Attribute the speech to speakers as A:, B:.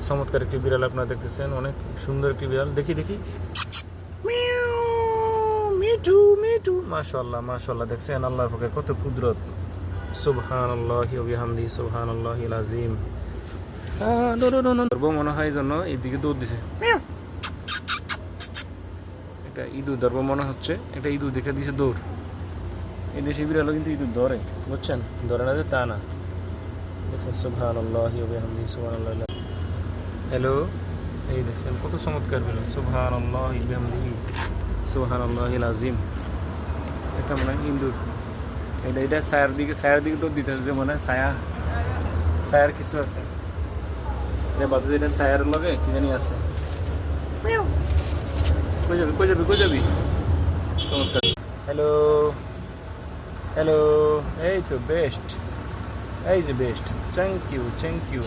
A: চমৎকার একটি বিড়াল আপনারা দেখতেছেন, অনেক সুন্দর একটি বিড়াল। দেখি দেখি, মিঠু মিঠু, মাশাআল্লাহ মাশাআল্লাহ। দেখছেন আল্লাহর পক্ষে কত কুদরত। সুবহানাল্লাহি ওয়া বিহামদিহি সুবহানাল্লাহিল আযীম। ধরবো মনে হয় জন্য এইদিকে দৌড় দিছে। এটা ইঁদুর ধরবো মনে হচ্ছে, এটা ইঁদুর দেখে দিছে দৌড়। এই দেশি বিড়ালও কিন্তু ইঁদুর ধরে, বুঝছেন, ধরে না যে তা না। দেখছেন সুবহানাল্লাহি ওয়া বিহামদিহি সুবহানাল্লাহ। হ্যালো, এই দেখছেন কত চমৎকার বিড়াল। সুবহানাল্লাহি ওয়া বিহামদিহি সুবহানাল্লাহিল আযীম। এটা মনে হয় ইঁদুর। এটা ছায়ার দিকে দৌড় দিতেছে, যে মনে হয় ছায়ার কিছু আছে। এটা বাদে এটা ছায়ার লগে কি জানি আছে। কই যাবি চমৎকার। হ্যালো হ্যালো, এই তো বেস্ট, এই যে বেস্ট। Thank you.